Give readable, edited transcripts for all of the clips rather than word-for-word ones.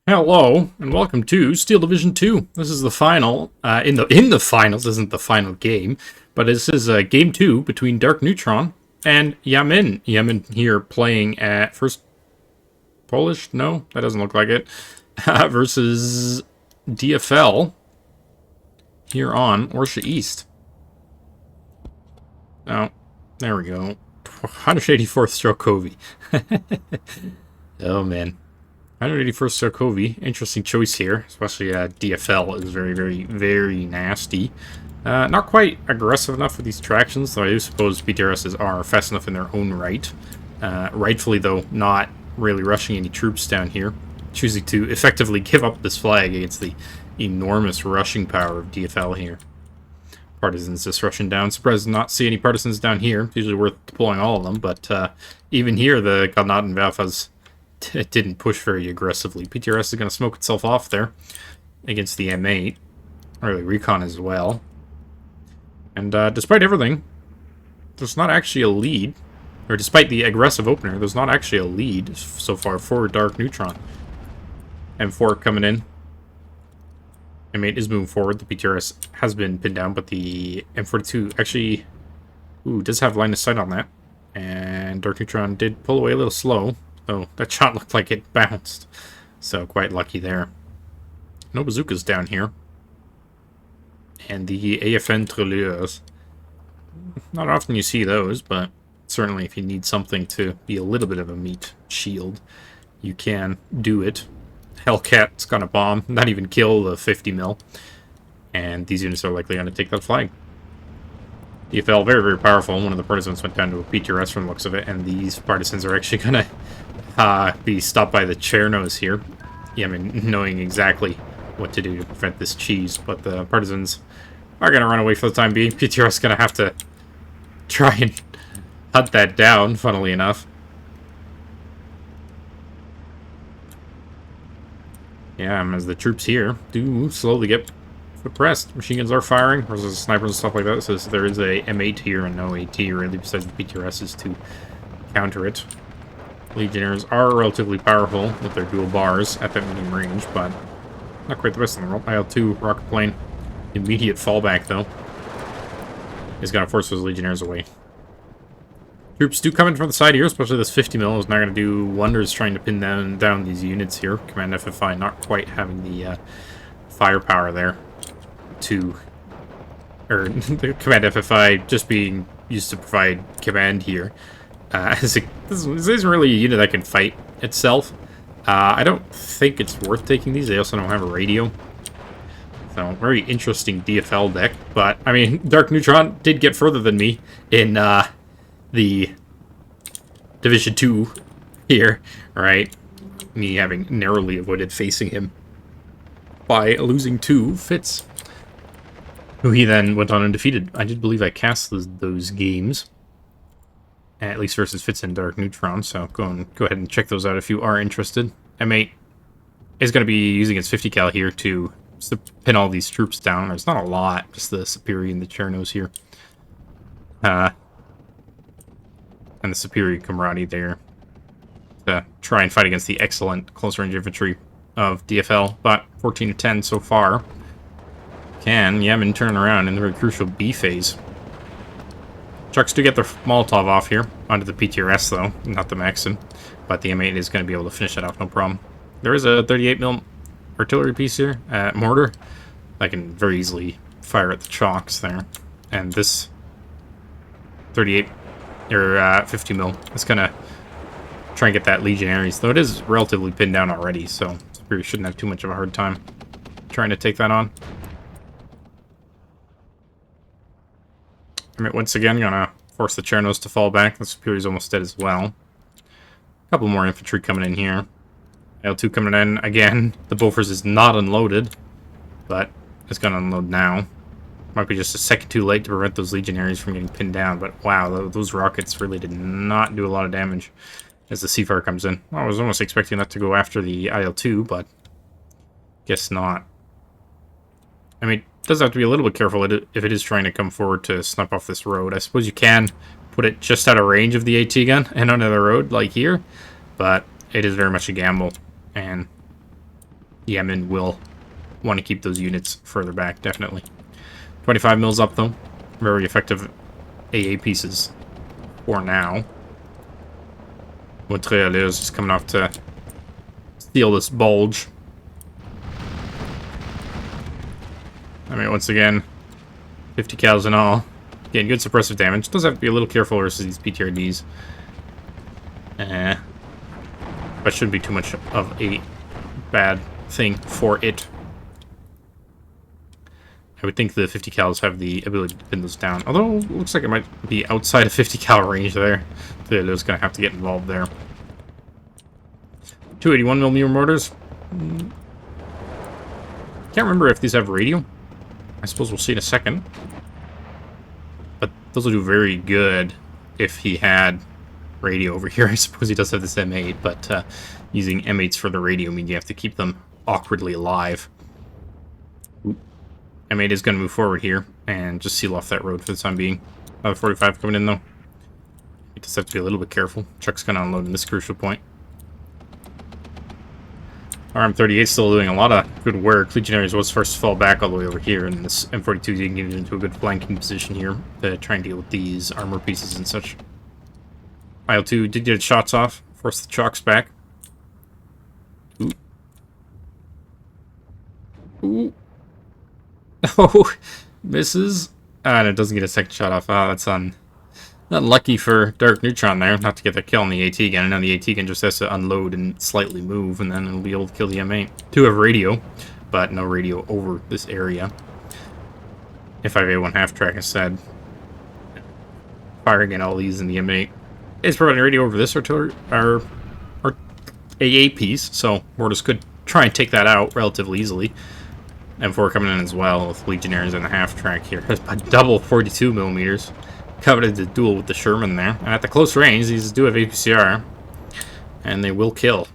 Hello and welcome to Steel Division 2. This is the final. In the finals, this isn't the final game, but this is game 2 between Dark Neutron and Yamin. Yamin here playing at first Polish. No, that doesn't look like it. Versus DFL here on Orsha East. Oh, there we go. 184th Strelkovy. Oh man. 181st Strelkovy, interesting choice here, especially DFL is very, very, very nasty. Not quite aggressive enough with these tractions, though I do suppose PTRSs are fast enough in their own right. Rightfully, though, not really rushing any troops down here, choosing to effectively give up this flag against the enormous rushing power of DFL here. Partisans just rushing down. Surprised to not see any partisans down here. It's usually worth deploying all of them, but even here, the Granatenwerfers it didn't push very aggressively. PTRS is going to smoke itself off there against the M8. Early recon as well. And despite everything, there's not actually a lead. Or despite the aggressive opener, there's not actually a lead so far for Dark Neutron. M4 coming in. M8 is moving forward. The PTRS has been pinned down, but the M42 actually does have line of sight on that. And Dark Neutron did pull away a little slow. Oh, that shot looked like it bounced. So, quite lucky there. No bazookas down here. And the AFN Treleurs. Not often you see those, but certainly if you need something to be a little bit of a meat shield, you can do it. Hellcat's gonna bomb, not even kill the 50 mil. And these units are likely gonna take that flag. DFL, very, very powerful. One of the partisans went down to a PTRS from the looks of it, and these partisans are actually gonna be stopped by the Chernos here. Yeah, I mean, knowing exactly what to do to prevent this cheese, but the partisans are going to run away for the time being. PTRS is going to have to try and hunt that down, funnily enough. Yeah, as the troops here do slowly get pressed. Machine guns are firing versus snipers and stuff like that, so there is a M8 here and no AT really besides the PTRSs to counter it. Legionnaires are relatively powerful with their dual bars at that medium range, but not quite the best in the world. IL-2 rocket plane, immediate fallback though, is going to force those Legionnaires away. Troops do come in from the side here, especially this 50 mil is not going to do wonders trying to pin down these units here. Command FFI not quite having the firepower there to, or the Command FFI just being used to provide command here. This isn't really a unit that can fight itself. I don't think it's worth taking these. They also don't have a radio. So, very interesting DFL deck. But, I mean, Dark Neutron did get further than me in the Division 2 here, right? Me having narrowly avoided facing him by losing 2 Fitz, who he then went on and defeated. I did believe I cast those games. At least versus Fitz and Dark Neutron, so go ahead and check those out if you are interested. M8 is going to be using its 50 cal here to pin all these troops down. There's not a lot, just the Superior and the Chernos here. And the Superior Camarade there to try and fight against the excellent close-range infantry of DFL, but 14 to 10 so far. Can Yamin turn around in the very crucial B phase? Trucks do get their Molotov off here, onto the PTRS though, not the Maxim, but the M8 is going to be able to finish it off, no problem. There is a 38 mil artillery piece here, mortar, that can very easily fire at the chocks there, and this 38, or 50 mil is going to try and get that Legionaries, though it is relatively pinned down already, so we shouldn't have too much of a hard time trying to take that on. I mean, once again, gonna force the Chernos to fall back. The Superior's almost dead as well. A couple more infantry coming in here. L2 coming in again. The Bofors is not unloaded, but it's gonna unload now. Might be just a second too late to prevent those Legionaries from getting pinned down, but wow, those rockets really did not do a lot of damage as the Seafire comes in. Well, I was almost expecting that to go after the IL-2, but guess not. I mean, does have to be a little bit careful if it is trying to come forward to snipe off this road. I suppose you can put it just out of range of the AT gun and onto the road, like here, but it is very much a gamble, and Yamin will want to keep those units further back, definitely. 25 mils up, though. Very effective AA pieces for now. Montreal is just coming off to steal this bulge. I mean, once again, 50 cals in all. Getting good suppressive damage. Does have to be a little careful versus these PTRDs. That shouldn't be too much of a bad thing for it. I would think the 50 cals have the ability to pin those down. Although, it looks like it might be outside of 50 cal range there. They're going to have to get involved there. 281mm mortars. Can't remember if these have radio. I suppose we'll see in a second. But those will do very good if he had radio over here. I suppose he does have this M8, but using M8s for the radio means you have to keep them awkwardly alive. M8 is going to move forward here and just seal off that road for the time being. Another 45 coming in, though. You just have to be a little bit careful. Truck's going to unload in this crucial point. RM38 still doing a lot of good work. Legionaries was first to fall back all the way over here, and this M42 is getting into a good flanking position here to try and deal with these armor pieces and such. IL-2 did get its shots off, force the chalks back. Ooh. Ooh. Oh, misses. And it doesn't get a second shot off. Oh, that's unlucky for Dark Neutron there, not to get that kill on the AT gun. And now the AT gun just has to unload and slightly move, and then it'll be able to kill the M8. Two have radio, but no radio over this area. F5A1 half-track instead. Firing at all these in the M8. It's providing radio over this artillery, our AA piece, so Mortis could try and take that out relatively easily. M4 coming in as well with Legionnaires in the half-track here. A double 42mm. Coveted the duel with the Sherman there. And at the close range, these do have APCR. And they will kill.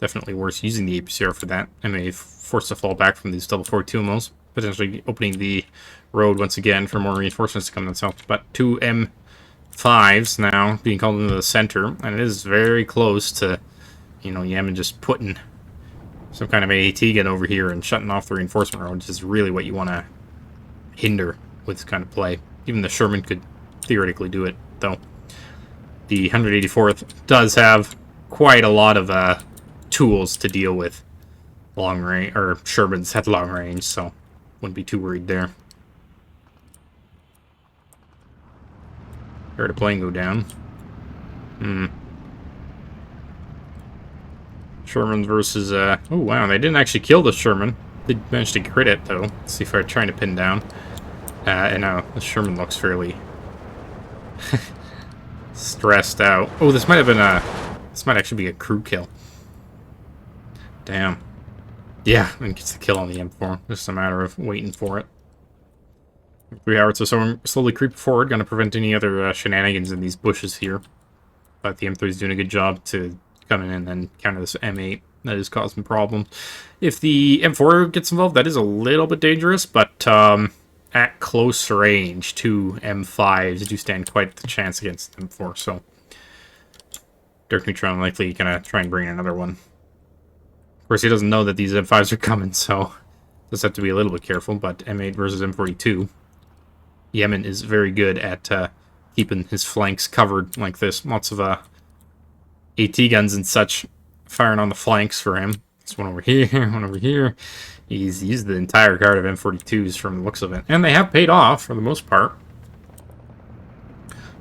Definitely worth using the APCR for that. I may force to fall back from these double 42mm. Potentially opening the road once again for more reinforcements to come to the south. But two M5s now being called into the center. And it is very close to, you know, Yamin just putting some kind of AT gun over here and shutting off the reinforcement road, which is really what you want to hinder with this kind of play. Even the Sherman could theoretically do it, though. The 184th does have quite a lot of tools to deal with long range, or Shermans at long range, so wouldn't be too worried there. Heard a plane go down. Sherman versus, oh wow, they didn't actually kill the Sherman. They managed to crit it, though. Let's see if they're trying to pin down. And now the Sherman looks fairly stressed out. Oh, this might have been this might actually be a crew kill. Damn. Yeah, and gets the kill on the M4. Just a matter of waiting for it. 3 hours or so, slowly creep forward, gonna prevent any other shenanigans in these bushes here. But the M3 is doing a good job to come in and counter this M8. That is causing problems. If the M4 gets involved, that is a little bit dangerous, but at close range, 2 M5s do stand quite the chance against M4, so Dark Neutron likely gonna try and bring in another one. Of course, he doesn't know that these M5s are coming, so just have to be a little bit careful, but M8 versus M42. Yamin is very good at keeping his flanks covered like this. Lots of AT guns and such firing on the flanks for him. This one over here, one over here. He's used the entire guard of M42s from the looks of it. And they have paid off for the most part.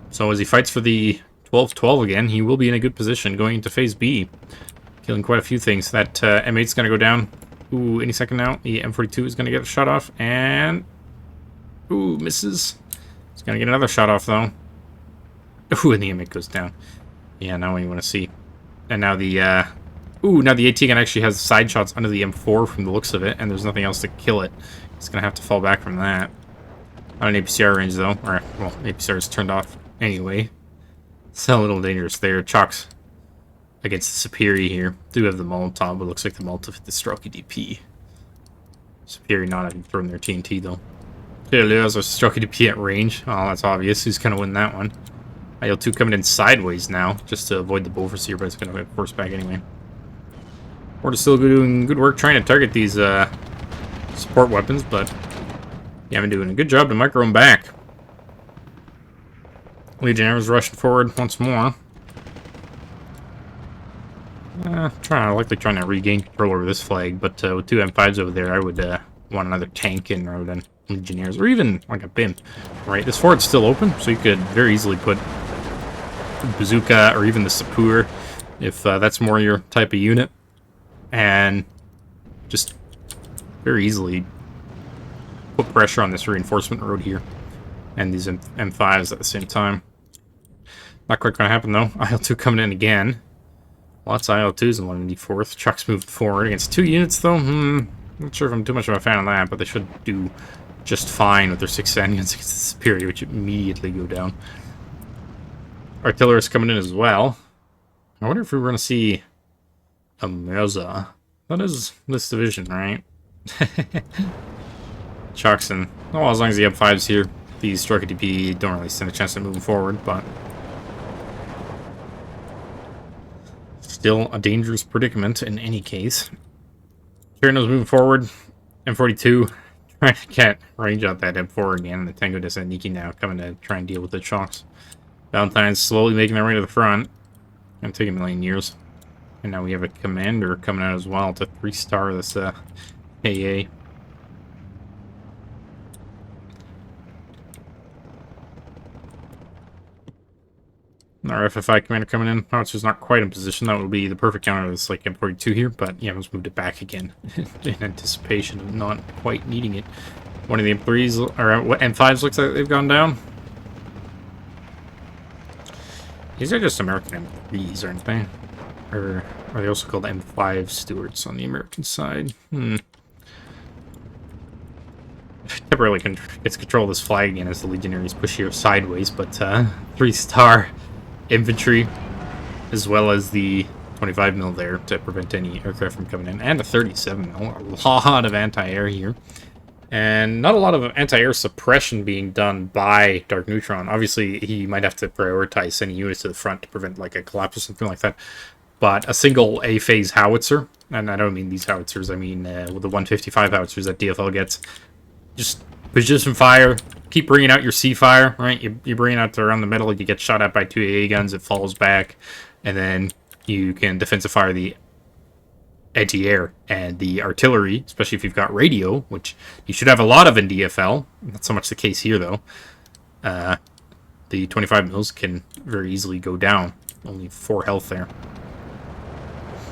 So as he fights for the 12-12 again, he will be in a good position going into Phase B. Killing quite a few things. That M8's going to go down. Ooh, any second now. The M42 is going to get a shot off. And... ooh, misses. He's going to get another shot off, though. Ooh, and the M8 goes down. Yeah, now what you want to see. And now the... ooh, now the AT gun actually has side shots under the M4 from the looks of it, and there's nothing else to kill it. It's going to have to fall back from that. On an APCR range, though. Or, well, APCR is turned off anyway. It's a little dangerous there. Chalks against the Superior here. Do have the Molotov, but looks like the Molotov hit the Strelkovy DP. Superior not having thrown their TNT, though. Clearly, there's a Strelkovy DP at range. Oh, that's obvious. Who's going to win that one? IL-2 coming in sideways now, just to avoid the Bofors here, but it's going to force back anyway. We're still doing good work trying to target these support weapons, but yeah, I'm doing a good job to micro them back. Legionnaires rushing forward once more. Likely trying to regain control over this flag, but with two M5s over there, I would want another tank in rather than Legionnaires, or even like a BIM. Right, this fort's still open, so you could very easily put bazooka or even the Sapur, if that's more your type of unit, and just very easily put pressure on this reinforcement road here, and these M5s at the same time. Not quite going to happen though. IL-2 coming in again. Lots of IL-2s in 194th. Chucks moved forward against 2 units, though. Not sure if I'm too much of a fan of that, but they should do just fine with their 6 Sanions against the Superior, which immediately go down. Artillerists coming in as well. I wonder if we were going to see a Mirza. That is this division, right? Chucks in. Well, as long as the M5's here, these Strelkovy don't really stand a chance of moving forward, but still a dangerous predicament in any case. Kyrano's moving forward. M42 trying to get range out that M4 again. The Tango de Niki now coming to try and deal with the shocks. Valentine's slowly making their way to the front. Gonna take a million years. And now we have a commander coming out as well to 3-star this AA. Our FFI commander coming in. Howitzer's not quite in position. That would be the perfect counter to this like M42 here, but yeah, let's move it back again in anticipation of not quite needing it. One of the M3s, or what M5s looks like they've gone down. These are just American M3s, aren't they? Or are they also called M5 stewards on the American side? Temporarily gets control of this flag again as the Legionaries push here sideways, but 3-star infantry, as well as the 25 mil there to prevent any aircraft from coming in, and a 37 mil. A lot of anti-air here, and not a lot of anti-air suppression being done by Dark Neutron. Obviously, he might have to prioritize sending units to the front to prevent like a collapse or something like that. But a single A-phase howitzer, and I don't mean these howitzers, I mean with the 155 howitzers that DFL gets, just position fire, keep bringing out your C-fire, right? You bring it out to around the middle, you get shot at by 2 AA guns, it falls back, and then you can defensive fire the anti-air and the artillery, especially if you've got radio, which you should have a lot of in DFL. Not so much the case here, though. The 25 mils can very easily go down. Only 4 health there.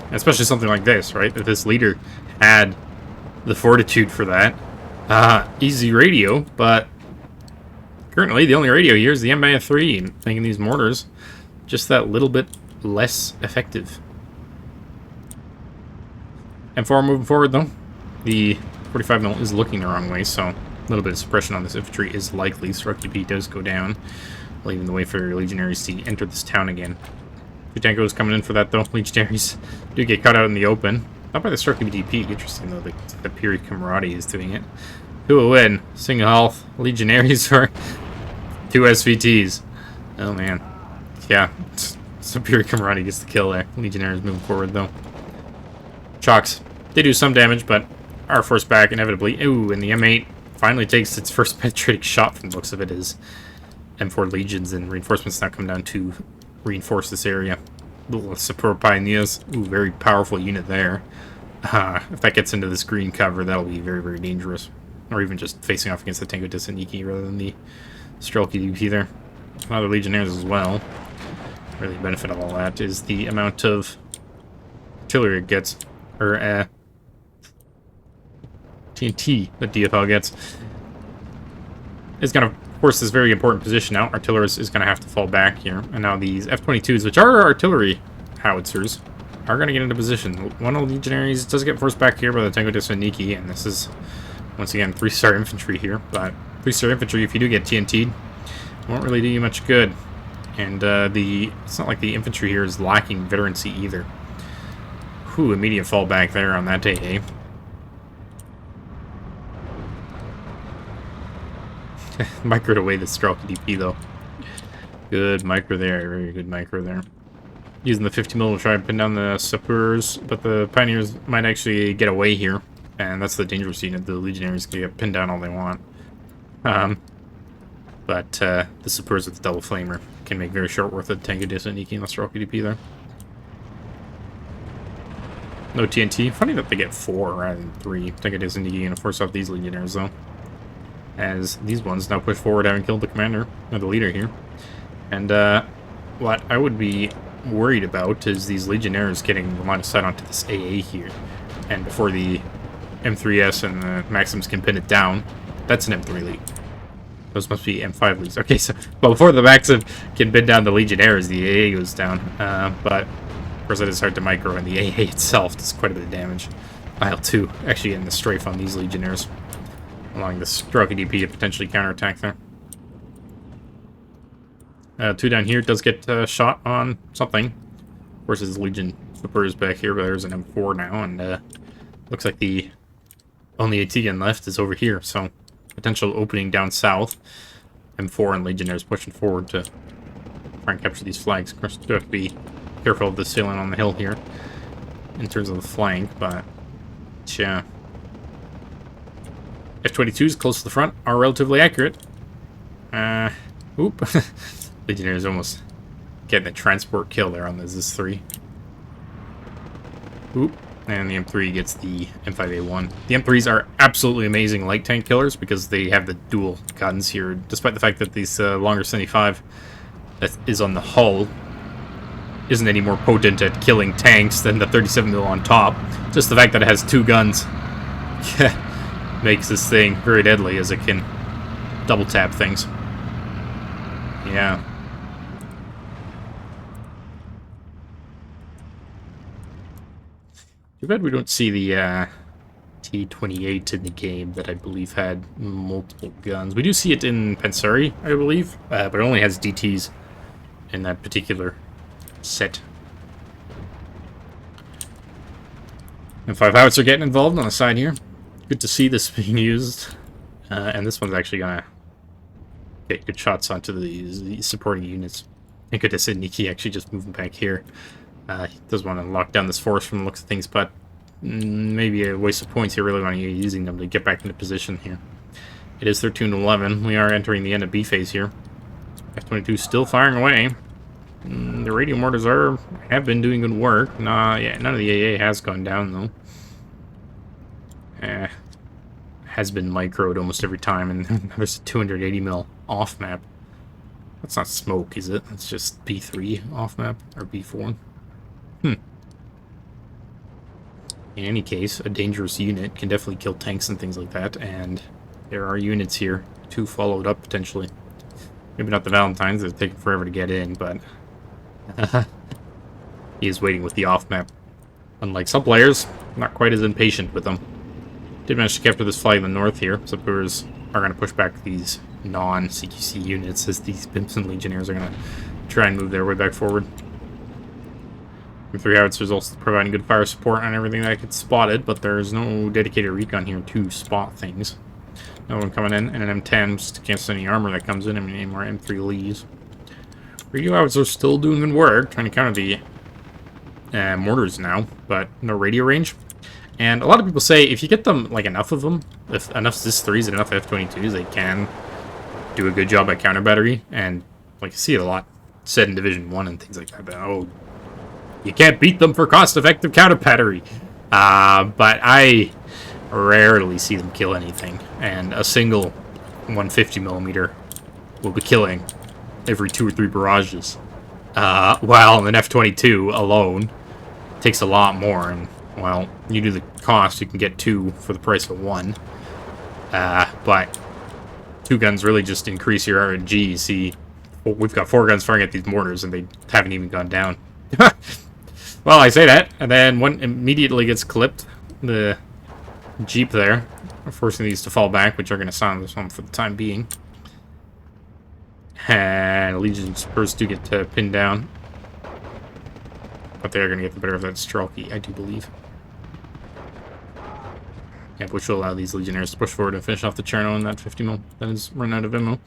And especially something like this, right? If this leader had the fortitude for that. Easy radio, but currently the only radio here is the M3, and making these mortars just that little bit less effective. M4 moving forward though. The 45 mil is looking the wrong way, so a little bit of suppression on this infantry is likely. Strelkovy does go down, leaving the way for Legionaries to enter this town again. 2 Tankos coming in for that though. Legionaries do get cut out in the open. Not by the Strelkovy DP. Interesting though, the Piri Camarade is doing it. Who will win? Single health, Legionaries, or 2 SVTs? Oh man. Yeah, Superior Camarade gets the kill there. Legionaries moving forward though. Chalks. They do some damage, but are forced back inevitably. Ooh, and the M8 finally takes its first penetrating shot from the looks of it as M4 Legions and reinforcements now come down to reinforce this area. Support Pioneers. Ooh, very powerful unit there. If that gets into this green cover, that'll be very, very dangerous. Or even just facing off against the Tango de Niki rather than the Strelkovy there. Other Legionnaires as well. Really benefit of all that is the amount of artillery it gets, or TNT that DFL gets. It's going to force this very important position out. Artillerist is going to have to fall back here. And now these F-22s, which are artillery howitzers, are going to get into position. One of the Legionaries does get forced back here by the Tango de Niki, and this is, once again, 3-star infantry here. But 3-star infantry, if you do get TNT'd, won't really do you much good. And it's not like the infantry here is lacking veterancy either. Whew, immediate fall back there on that AA. Microed away the Strelkovy DP though. Good micro there, very good micro there. using the 50 mil to try and pin down the Sappers, but the Pioneers might actually get away here, and that's the dangerous unit. The Legionaries can get pinned down all they want. But the Sappers with the double flamer can make very short work of Tango Disniki and the Strelkovy DP there. No TNT. Funny that they get 4 rather than 3. Tango Disniki and force off these Legionnaires though, as these ones now push forward having killed the commander, or the leader here. And what I would be worried about is these Legionnaires getting the line of sight onto this AA here. And before the M3S and the Maxims can pin it down, that's an M3 lead. Those must be M5 leads. Okay, so but before the Maxim can pin down the Legionnaires, the AA goes down. But of course, it is hard to micro, and the AA itself does quite a bit of damage. IL-2 actually getting the strafe on these Legionnaires, allowing the Strelkovy DP to potentially counterattack there. 2 down here does get shot on something. Of course, his Legion Flipper is back here, but there's an M4 now, and looks like the only AT gun left is over here, so potential opening down south. M4 and Legionnaires pushing forward to try and capture these flags. Of course, you have to be careful of the ceiling on the hill here in terms of the flank, but yeah. F-22s close to the front are relatively accurate. Oop. Legionnaires almost getting the transport kill there on the ZIS-3. Oop. And the M3 gets the M5A1. The M3s are absolutely amazing light tank killers because they have the dual guns here, despite the fact that this longer 75 that is on the hull isn't any more potent at killing tanks than the 37mm on top. Just the fact that it has 2 guns makes this thing very deadly, as it can double tap things. Yeah. Too bad we don't see the T-28 in the game that I believe had multiple guns. We do see it in Pansari, I believe, but it only has DTs in that particular set. And 5 howitzer getting involved on the side here. Good to see this being used. And this one's actually gonna get good shots onto the supporting units. And good to see Nikki actually just moving back here. He does want to lock down this force from the looks of things, but maybe a waste of points here. Really want to be using them to get back into position here. It is 13-11. We are entering the end of B phase here. F-22 still firing away. The radio mortars have been doing good work. Yeah, none of the AA has gone down though. Has been microed almost every time, and there's a 280mm off map. That's not smoke, is it? That's just B3 off map or B4. In any case, a dangerous unit can definitely kill tanks and things like that, and there are units here, 2 followed up potentially. Maybe not the Valentines, they're taking forever to get in, but he is waiting with the off map. Unlike some players, not quite as impatient with them. Did manage to capture this flag in the north here. Sappers are going to push back these non-CQC units as these Bimson Legionnaires are going to try and move their way back forward. M3 howitzers also providing good fire support on everything that gets spotted, but there's no dedicated recon here to spot things. No one coming in, and an M10 just to cancel any armor that comes in. I mean, any more M3 Lees. Radio howitzers still doing good work, trying to counter the mortars now, but no radio range. And a lot of people say if you get them, like, enough of them, if enough ZIS-3s and enough F-22s, they can do a good job at counter battery. And, like, you see it a lot said in Division 1 and things like that, but, oh, you can't beat them for cost-effective counter battery. But I rarely see them kill anything. And a single 150mm will be killing every 2 or 3 barrages. While an F-22 alone takes a lot more, and well, you do the cost, you can get 2 for the price of 1. But 2 guns really just increase your RNG. See, we've got 4 guns firing at these mortars, and they haven't even gone down. Well, I say that, and then one immediately gets clipped. The Jeep there, forcing these to fall back, which are going to silence this one for the time being. And Legion Spurs do get pinned down. But they are going to get the better of that Strelky, I do believe. Yeah, which will allow these Legionnaires to push forward and finish off the Cherno in that 50mm that is run out of ammo.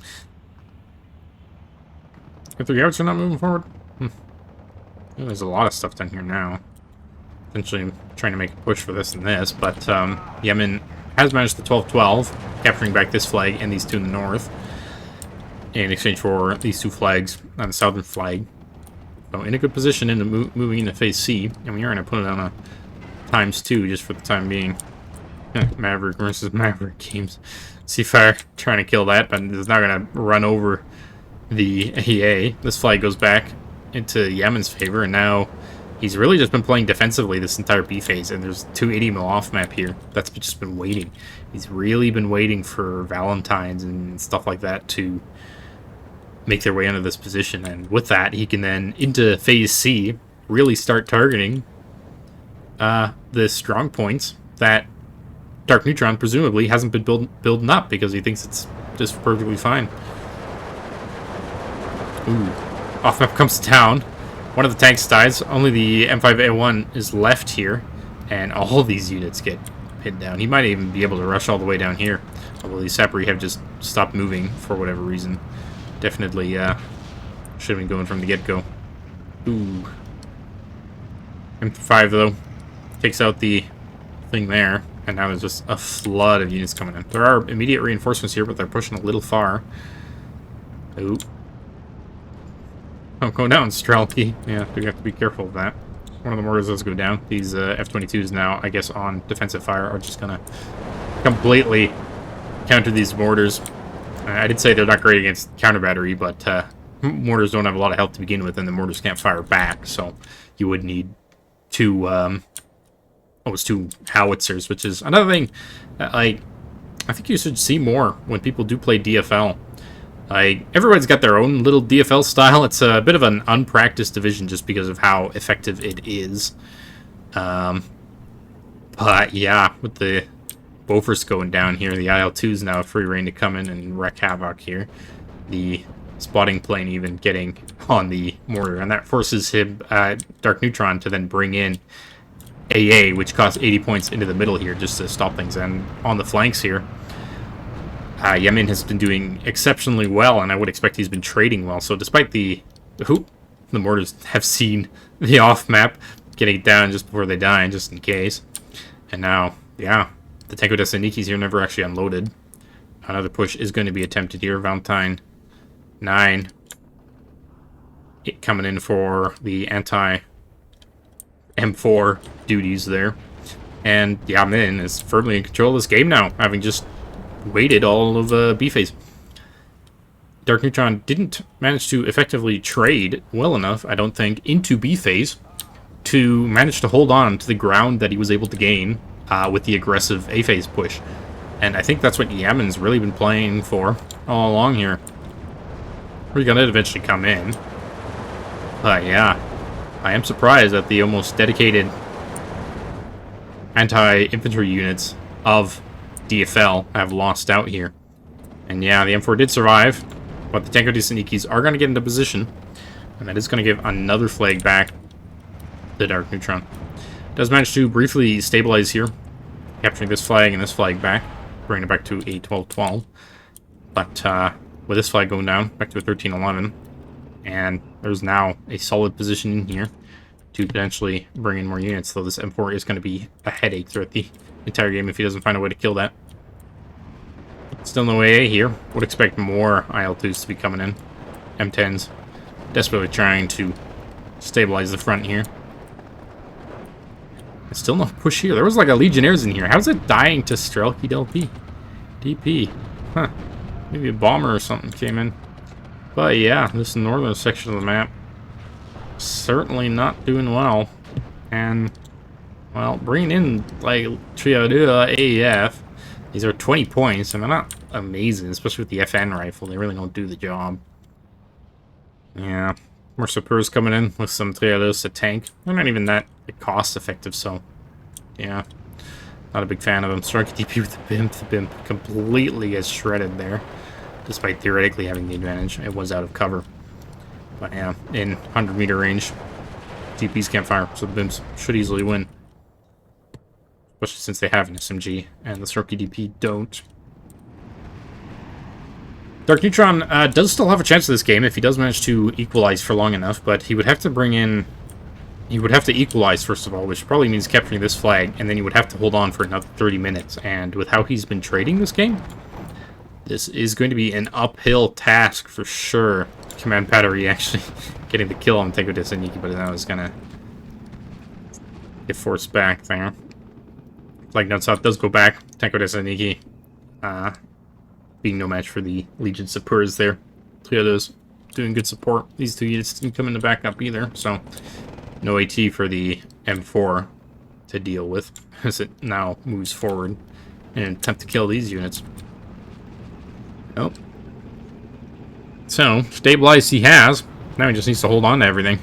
If the Gouts are not moving forward. Well, there's a lot of stuff down here now. Essentially trying to make a push for this and this, but Yamin has managed the 12-12, capturing back this flag and these two in the north, in exchange for these two flags on the southern flag. So in a good position into moving into phase C, and we are going to put it on a ×2 just for the time being. Maverick versus Maverick games. Seafire trying to kill that, but it's not going to run over the EA. This flag goes back into Yamin's favor, and now he's really just been playing defensively this entire B phase, and there's 280 mil off map here. That's just been waiting. He's really been waiting for Valentines and stuff like that to make their way into this position, and with that, he can then, into phase C, really start targeting the strong points that Dark Neutron presumably hasn't been building up because he thinks it's just perfectly fine. Ooh. Off map comes to town. One of the tanks dies. Only the M5A1 is left here, and all these units get pinned down. He might even be able to rush all the way down here, although these Sapri have just stopped moving for whatever reason. Definitely should have been going from the get-go. Ooh. M5, though, takes out the thing there, and now there's just a flood of units coming in. There are immediate reinforcements here, but they're pushing a little far. Ooh. Oh, go down, Strelkovy. Yeah, we have to be careful of that. One of the mortars does go down. These F-22s now, I guess, on defensive fire are just going to completely counter these mortars. I did say they're not great against counter battery, but mortars don't have a lot of health to begin with, and the mortars can't fire back, so you would need two howitzers, which is another thing. I think you should see more when people do play DFL. Everybody's got their own little DFL style. It's a bit of an unpracticed division just because of how effective it is. But yeah, with the Bofors going down here, the IL-2's now free reign to come in and wreak havoc here. The spotting plane even getting on the mortar, and that forces him, Dark Neutron, to then bring in AA, which costs 80 points into the middle here just to stop things. And on the flanks here, Yamin has been doing exceptionally well, and I would expect he's been trading well. So despite the mortars have seen the off-map, getting it down just before they die, just in case. And now, yeah, the Tanko Desanikis here never actually unloaded. Another push is going to be attempted here. Valentine 9 coming in for the anti-M4 duties there. And Yamin is firmly in control of this game now, having just waited all of B phase. Dark Neutron didn't manage to effectively trade well enough, I don't think, into B phase to manage to hold on to the ground that he was able to gain with the aggressive A phase push. And I think that's what Yamin's really been playing for all along here. We're gonna eventually come in. But yeah, I am surprised that the almost dedicated anti-infantry units of DFL have lost out here. And yeah, the M4 did survive, but the Tanko Desanikis are going to get into position, and that is going to give another flag back to Dark Neutron. Does manage to briefly stabilize here, capturing this flag and this flag back, bringing it back to a 12-12. But with this flag going down, back to a 13-11, and there's now a solid position in here to potentially bring in more units, though this M4 is going to be a headache throughout the entire game if he doesn't find a way to kill that. Still no AA here. Would expect more IL-2s to be coming in. M10s desperately trying to stabilize the front here. There's still no push here. There was like a Legionnaires in here. How's it dying to Strelkovy DP? Huh. Maybe a bomber or something came in. But yeah, this northern section of the map certainly not doing well. And, well, bringing in, like, Trio AEF, these are 20 points, and they're not amazing, especially with the FN rifle. They really don't do the job. Yeah, more Sapeurs coming in with some Triados to tank. They're not even that cost-effective, so, yeah. Not a big fan of them. Strike DP with the BIMP. The BIMP completely gets shredded there, despite theoretically having the advantage. It was out of cover. But yeah, in 100-meter range, DPs can't fire, so the BIMPs should easily win. Especially since they have an SMG, and the Strelkovy DP don't. Dark Neutron does still have a chance of this game if he does manage to equalize for long enough, but he would have to bring in you would have to equalize, first of all, which probably means capturing this flag, and then you would have to hold on for another 30 minutes. And with how he's been trading this game, this is going to be an uphill task for sure. Command battery actually getting the kill on Tango Desaniki, but that was gonna get forced back there. Flag down south does go back. Tango Desaniki being no match for the Legion Sapeurs there. Three of those doing good support. These two units didn't come in to back up either, so no AT for the M4 to deal with as it now moves forward in an attempt to kill these units. Nope. So, stabilized he has. Now he just needs to hold on to everything.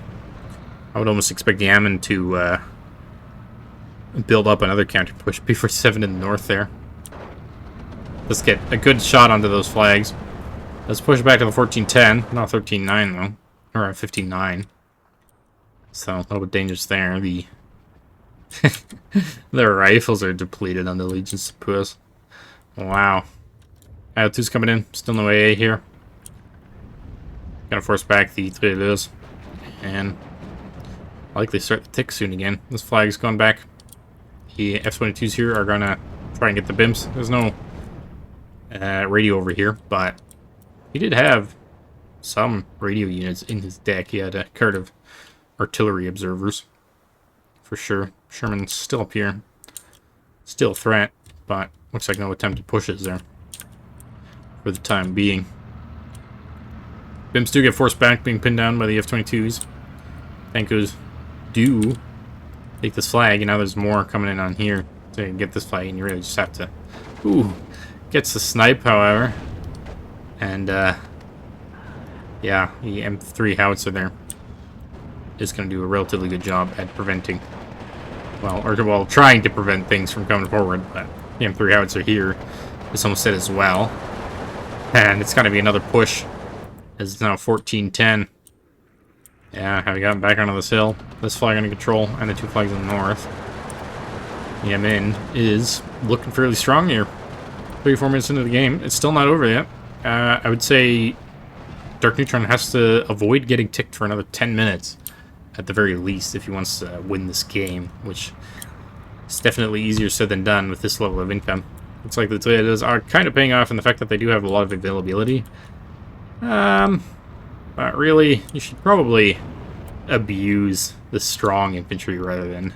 I would almost expect Yamin to build up another counter push. P47 in the north there. Let's get a good shot onto those flags. Let's push back to the 1410. Not 13.9 though. Or 15.9. So, a little bit dangerous there. The their rifles are depleted on the Legion Sapeurs. Wow. Altitude's coming in. Still no AA here. Gonna force back the Trailers. And likely start the tick soon again. This flag's going back. The F-22s here are gonna try and get the BIMs. There's no radio over here, but he did have some radio units in his deck. He had a card of artillery observers. For sure. Sherman's still up here. Still a threat, but looks like no attempted pushes there. For the time being. BIMs do get forced back, being pinned down by the F-22s. Tankos do take this flag, and now there's more coming in on here to get this flag, and you really just have to... Ooh, gets the snipe, however. And, yeah, the M3 howitzer there is going to do a relatively good job at preventing... Well, trying to prevent things from coming forward, but the M3 howitzer here is almost dead as well. And it's going to be another push, as it's now 14-10. Yeah, have we gotten back onto this hill? This flag under control, and the two flags in the north. Yamin is looking fairly strong here. 34 minutes into the game. It's still not over yet. I would say Dark Neutron has to avoid getting ticked for another 10 minutes, at the very least, if he wants to win this game, which is definitely easier said than done with this level of income. Looks like the Toyotas are kind of paying off in the fact that they do have a lot of availability. But really, you should probably abuse the strong infantry rather than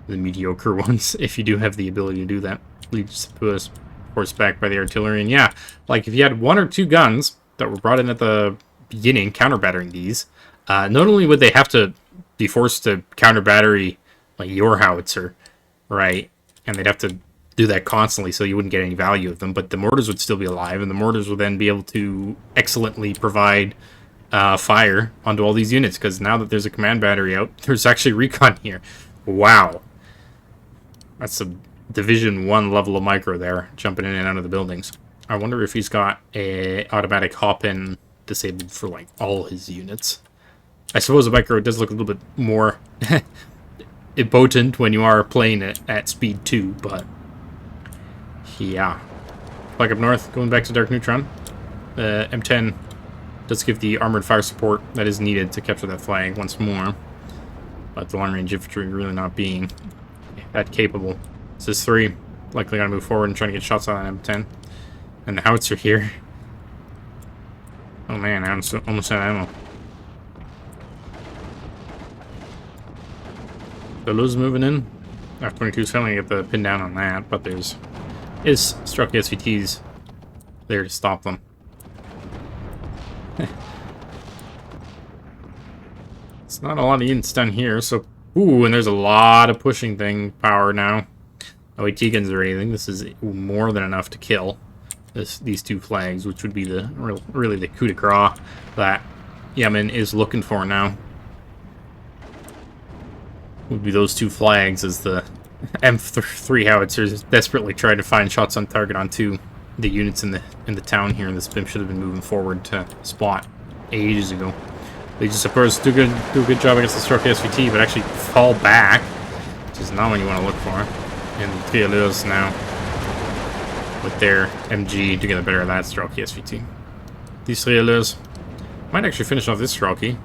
the mediocre ones, if you do have the ability to do that. Lead Sapeurs forced back by the artillery. And yeah, like if you had one or two guns that were brought in at the beginning, counter-battering these, not only would they have to be forced to counter-battery like your howitzer, right? And they'd have to do that constantly so you wouldn't get any value of them, but the mortars would still be alive, and the mortars would then be able to excellently provide fire onto all these units, because now that there's a command battery out, there's actually recon here. Wow. That's a Division 1 level of micro there, jumping in and out of the buildings. I wonder if he's got a automatic hop-in disabled for, like, all his units. I suppose a micro does look a little bit more impotent when you are playing it at speed 2, but yeah. Flag up north, going back to Dark Neutron. M10 does give the armored fire support that is needed to capture that flag once more, but the long-range infantry really not being that capable. This is 3, likely gonna move forward and trying to get shots on that M10. And the howitzer here. Oh man, I'm almost out of ammo. Solo's moving in. F-22 is finally get the pin down on that, but there's struck SVTs there to stop them. It's not a lot of units done here, so... Ooh, and there's a lot of pushing thing power now. No AT guns or anything. This is more than enough to kill these two flags, which would be the really the coup de grace that Yamin is looking for now. Would be those two flags as the M3 howitzers desperately trying to find shots on target onto the units in the town here, and this BIM should have been moving forward to spot ages ago. They just, of course, do a good job against the Struck SVT, but actually fall back, which is not what you want to look for. And the Trioleurs now, with their MG, to get the better of that Strelkovy SVT. These Trioleurs might actually finish off this Strelkovy.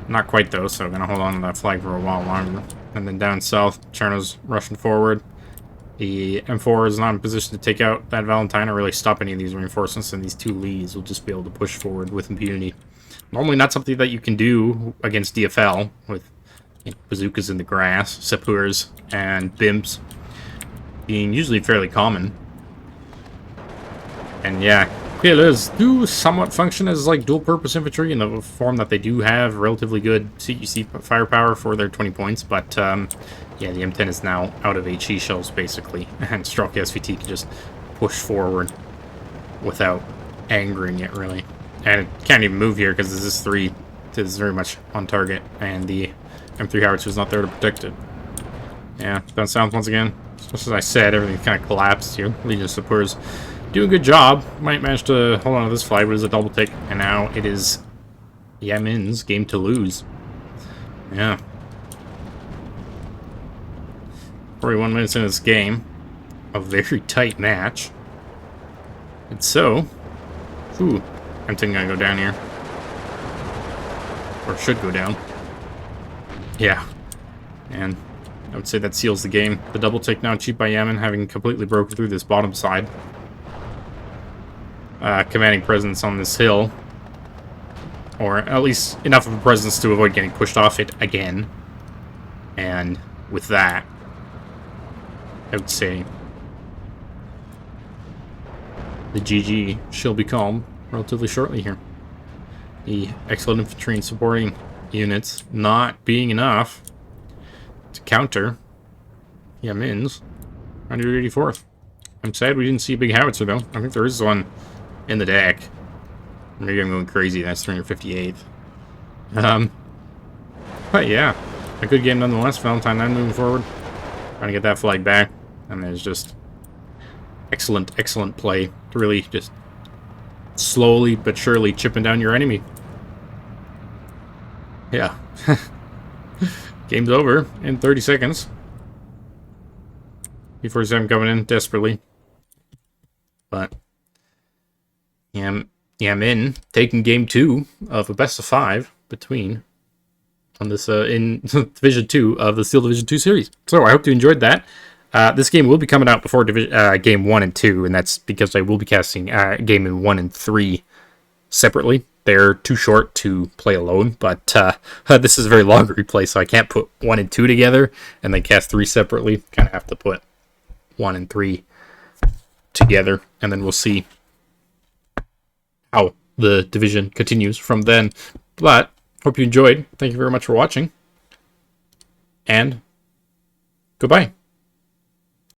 Not quite, though, so I'm going to hold on to that flag for a while longer. And then down south, Cherno's rushing forward. The M4 is not in position to take out that Valentine or really stop any of these reinforcements, and these 2 leads will just be able to push forward with impunity. Normally not something that you can do against DFL, with bazookas in the grass, Sapeurs, and BIMPs being usually fairly common. And yeah, PLAs do somewhat function as like dual-purpose infantry in the form that they do have relatively good CQC firepower for their 20 points, but yeah, the M10 is now out of HE shells, basically, and Strelkovy SVT can just push forward without angering it, really. And it can't even move here because this is 3 is very much on target, and the M3 howitzer is not there to protect it. Yeah, down south once again. Just as I said, everything kind of collapsed here. Legion of Sapeurs doing a good job. Might manage to hold on to this flag, but it's a double take, and now it is Yamin's game to lose. Yeah. 41 minutes into this game. A very tight match. And so... Ooh. I'm thinking I go down here. Or should go down. Yeah. And I would say that seals the game. The double take now achieved by Yamin, having completely broken through this bottom side. Commanding presence on this hill. Or at least enough of a presence to avoid getting pushed off it again. And with that, I would say the GG shall be called relatively shortly here. The excellent infantry and supporting units not being enough to counter Yamin's 184th. I'm sad we didn't see a big howitzer, though. I think there is one in the deck. Maybe I'm going crazy. That's 358th. But yeah, a good game nonetheless. Valentine 9 moving forward. Trying to get that flag back. And there's just excellent, excellent play to really just slowly but surely chipping down your enemy. Yeah. Game's over in 30 seconds. P47 coming in desperately. But Yamin taking game 2 of a best of 5 between on this in Division 2 of the Steel Division 2 series. So I hope you enjoyed that. This game will be coming out before Game 1 and 2, and that's because I will be casting Game 1 and 3 separately. They're too short to play alone, but this is a very long replay, so I can't put 1 and 2 together and then cast 3 separately. Kind of have to put 1 and 3 together, and then we'll see how the division continues from then. But hope you enjoyed. Thank you very much for watching, and goodbye.